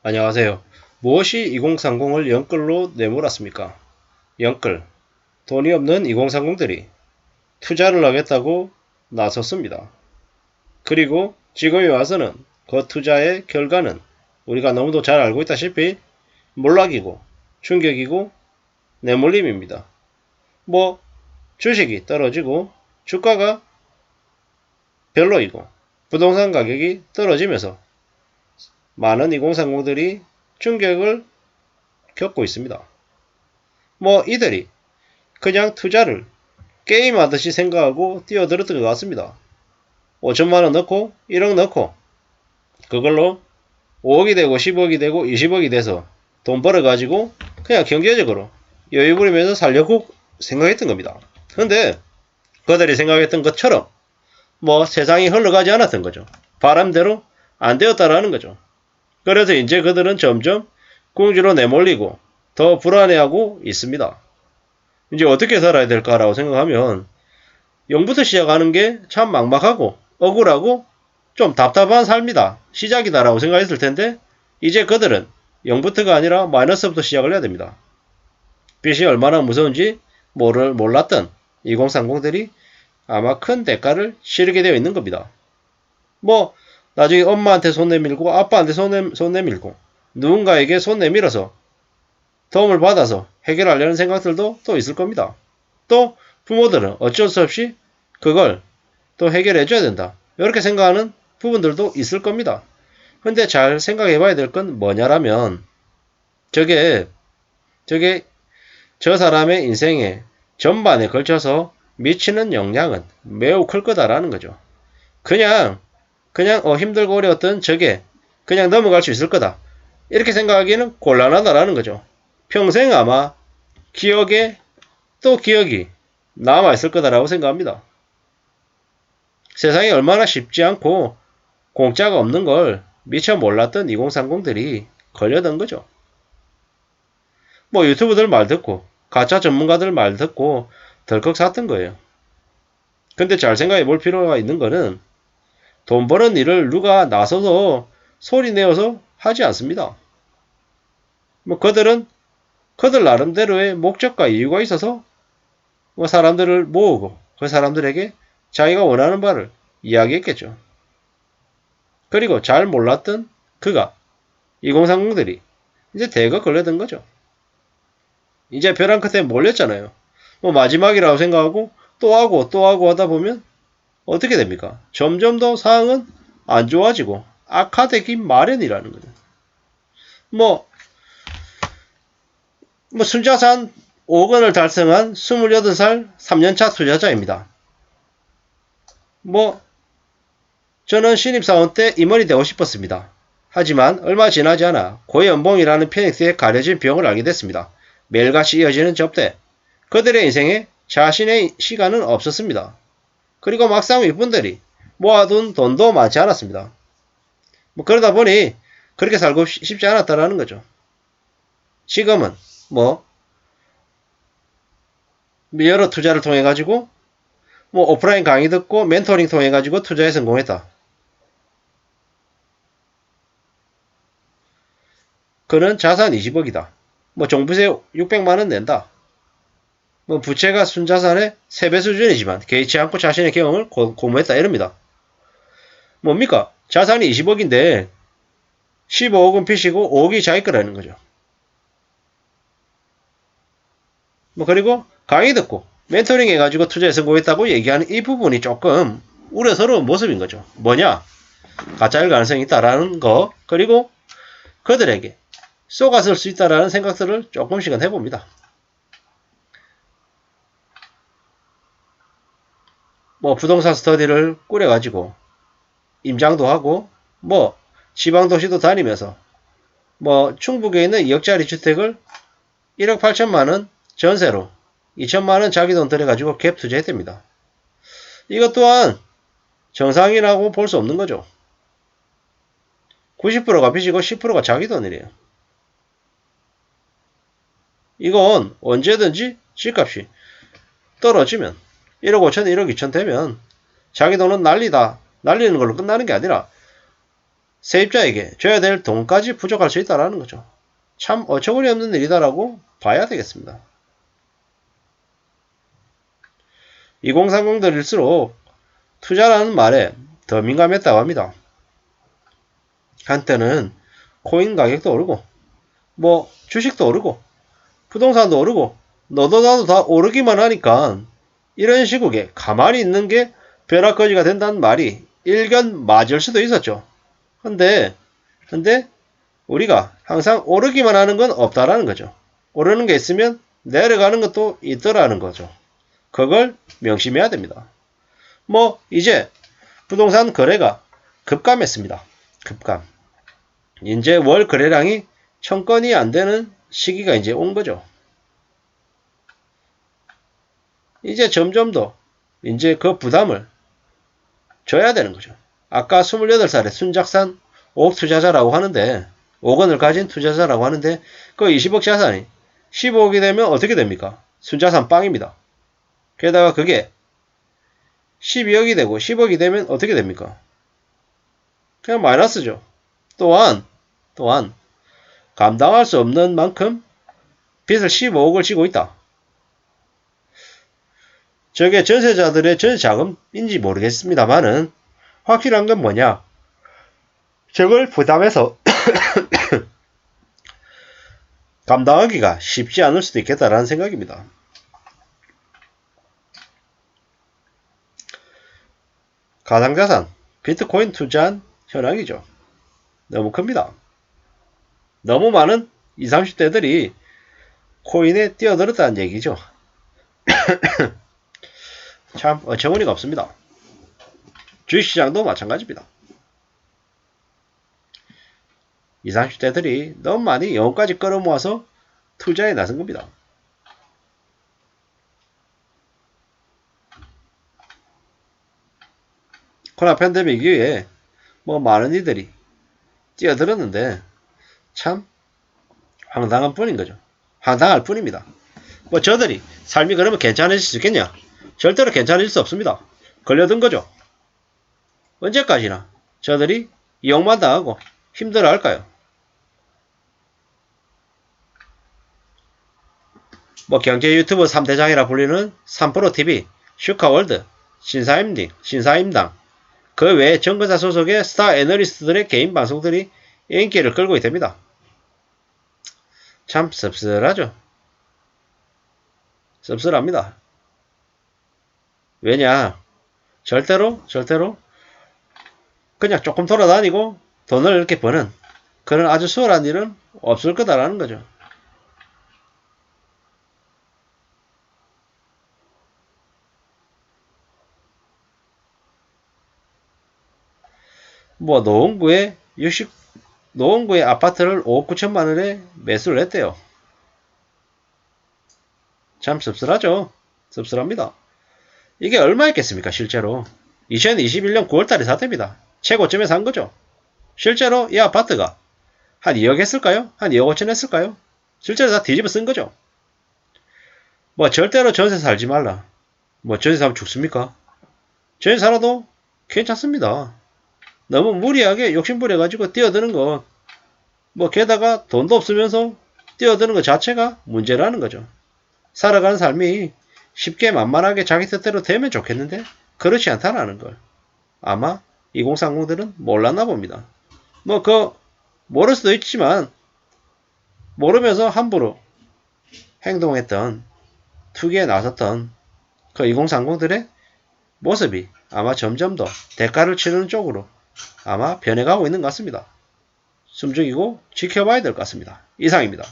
안녕하세요. 무엇이 2030을 영끌로 내몰았습니까? 영끌, 돈이 없는 2030들이 투자를 하겠다고 나섰습니다. 그리고 지금에 와서는 그 투자의 결과는 우리가 너무도 잘 알고 있다시피 몰락이고 충격이고 내몰림입니다. 주식이 떨어지고 주가가 별로이고 부동산 가격이 떨어지면서 많은 2030들이 충격을 겪고 있습니다. 이들이 그냥 투자를 게임하듯이 생각하고 뛰어들었던 것 같습니다. 5천만원 넣고 1억 넣고 그걸로 5억이 되고 10억이 되고 20억이 돼서 돈 벌어가지고 그냥 경제적으로 여유 부리면서 살려고 생각했던 겁니다. 근데 그들이 생각했던 것처럼 세상이 흘러가지 않았던 거죠. 바람대로 안 되었다라는 거죠. 그래서 이제 그들은 점점 궁지로 내몰리고 더 불안해하고 있습니다. 이제 어떻게 살아야 될까라고 생각하면 0부터 시작하는 게 참 막막하고 억울하고 좀 답답한 삶이다. 시작이다라고 생각했을 텐데 이제 그들은 0부터가 아니라 마이너스부터 시작을 해야 됩니다. 빚이 얼마나 무서운지 몰랐던 2030들이 아마 큰 대가를 치르게 되어 있는 겁니다. 나중에 엄마한테 손 내밀고 아빠한테 손 내밀고 누군가에게 손 내밀어서 도움을 받아서 해결하려는 생각들도 또 있을 겁니다. 또 부모들은 어쩔 수 없이 그걸 또 해결해줘야 된다. 이렇게 생각하는 부분들도 있을 겁니다. 근데 잘 생각해 봐야 될 건 뭐냐라면 저게 저 사람의 인생에 전반에 걸쳐서 미치는 영향은 매우 클 거다라는 거죠. 그냥 힘들고 어려웠던 저게 그냥 넘어갈 수 있을 거다. 이렇게 생각하기는 곤란하다라는 거죠. 평생 아마 기억이 남아있을 거다라고 생각합니다. 세상이 얼마나 쉽지 않고 공짜가 없는 걸 미처 몰랐던 2030들이 걸려든 거죠. 유튜브들 말 듣고 가짜 전문가들 말 듣고 덜컥 샀던 거예요. 근데 잘 생각해 볼 필요가 있는 거는 돈 버는 일을 누가 나서서 소리 내어서 하지 않습니다. 그들 나름대로의 목적과 이유가 있어서 사람들을 모으고 그 사람들에게 자기가 원하는 바를 이야기했겠죠. 그리고 잘 몰랐던 그가 2030들이 이제 대거 걸려든 거죠. 이제 벼랑 끝에 몰렸잖아요. 마지막이라고 생각하고 또 하고 하다 보면 어떻게 됩니까? 점점 더 상황은 안 좋아지고 악화되기 마련이라는 거죠. 순자산 5억 원을 달성한 28살 3년차 투자자입니다. 저는 신입사원 때 임원이 되고 싶었습니다. 하지만 얼마 지나지 않아 고연봉이라는 페닉스에 가려진 병을 알게 됐습니다. 매일같이 이어지는 접대. 그들의 인생에 자신의 시간은 없었습니다. 그리고 막상 윗분들이 모아둔 돈도 많지 않았습니다. 그러다 보니 그렇게 살고 싶지 않았다라는 거죠. 지금은 여러 투자를 통해 가지고 오프라인 강의 듣고 멘토링 통해 가지고 투자에 성공했다. 그는 자산 20억이다. 종부세 600만원 낸다. 부채가 순자산의 3배 수준이지만 개의치 않고 자신의 경험을 공모했다 이럽니다. 뭡니까? 자산이 20억인데 15억은 빚이고 5억이 자기 거라는 거죠. 그리고 강의 듣고 멘토링 해가지고 투자에 성공했다고 얘기하는 이 부분이 조금 우려스러운 모습인 거죠. 뭐냐? 가짜일 가능성이 있다라는 거, 그리고 그들에게 쏘아쓸 수 있다라는 생각들을 조금씩은 해봅니다. 부동산 스터디를 꾸려가지고 임장도 하고 지방도시도 다니면서 충북에 있는 2억짜리 주택을 1억 8천만원 전세로 2천만원 자기 돈 들여가지고 갭 투자했답니다. 이것 또한 정상이라고 볼 수 없는 거죠. 90%가 빚이고 10%가 자기 돈이래요. 이건 언제든지 집값이 떨어지면 1억 5천, 1억 2천 되면 자기 돈은 날리는 걸로 끝나는 게 아니라 세입자에게 줘야 될 돈까지 부족할 수 있다는 거죠. 참 어처구니 없는 일이다라고 봐야 되겠습니다. 2030들일수록 투자라는 말에 더 민감했다고 합니다. 한때는 코인 가격도 오르고 뭐 주식도 오르고 부동산도 오르고 너도 나도 다 오르기만 하니까 이런 시국에 가만히 있는 게 벼락거지가 된다는 말이 일견 맞을 수도 있었죠. 근데 우리가 항상 오르기만 하는 건 없다라는 거죠. 오르는 게 있으면 내려가는 것도 있더라는 거죠. 그걸 명심해야 됩니다. 뭐 이제 부동산 거래가 급감했습니다. 급감. 이제 월 거래량이 1000건이 안 되는 시기가 이제 온 거죠. 이제 점점 더 이제 그 부담을 줘야 되는 거죠. 아까 28살에 순작산 5억 투자자라고 하는데 5억 원을 가진 투자자라고 하는데 그 20억 자산이 15억이 되면 어떻게 됩니까? 순자산 빵입니다. 게다가 그게 12억이 되고 10억이 되면 어떻게 됩니까? 그냥 마이너스죠. 또한 감당할 수 없는 만큼 빚을 15억을 지고 있다. 저게 전세자들의 전세자금인지 모르겠습니다만은 확실한 건 뭐냐? 저걸 부담해서 감당하기가 쉽지 않을 수도 있겠다라는 생각입니다. 가상자산, 비트코인 투자한 현황이죠. 너무 큽니다. 너무 많은 20, 30대들이 코인에 뛰어들었다는 얘기죠. 참 어처구니가 없습니다. 주식시장도 마찬가지입니다. 20, 30대들이 너무 많이 영혼까지 끌어모아서 투자에 나선 겁니다. 코로나 팬데믹 이후에 뭐 많은 이들이 뛰어들었는데 참 황당한 뿐인 거죠. 황당할 뿐입니다. 뭐 저들이 삶이 그러면 괜찮아질 수 있겠냐? 절대로 괜찮아질 수 없습니다. 걸려든 거죠. 언제까지나 저들이 이용만 당하고 힘들어 할까요? 뭐 경제 유튜브 3대장이라 불리는 3프로TV, 슈카월드, 신사임당, 그 외에 정거사 소속의 스타 애널리스트들의 개인 방송들이 인기를 끌고 있답니다. 참 씁쓸하죠. 씁쓸합니다. 왜냐? 절대로 그냥 조금 돌아다니고 돈을 이렇게 버는 그런 아주 수월한 일은 없을 거다라는 거죠. 뭐 노원구의 아파트를 5억 9천만 원에 매수를 했대요. 참 씁쓸하죠. 씁쓸합니다. 이게 얼마였겠습니까 실제로. 2021년 9월달에 샀답니다. 최고점에 산 거죠. 실제로 이 아파트가 한 2억 했을까요? 한 2억 5천 했을까요? 실제로 다 뒤집어 쓴 거죠. 뭐 절대로 전세 살지 말라. 뭐 전세 사면 죽습니까? 전세 살아도 괜찮습니다. 너무 무리하게 욕심부려가지고 뛰어드는 거, 뭐 게다가 돈도 없으면서 뛰어드는 것 자체가 문제라는 거죠. 살아가는 삶이 쉽게 만만하게 자기 뜻대로 되면 좋겠는데 그렇지 않다는 걸 아마 2030들은 몰랐나 봅니다. 뭐 모를 수도 있지만 모르면서 함부로 행동했던 투기에 나섰던 그 2030들의 모습이 아마 점점 더 대가를 치르는 쪽으로 아마 변해가고 있는 것 같습니다. 숨죽이고 지켜봐야 될 것 같습니다. 이상입니다.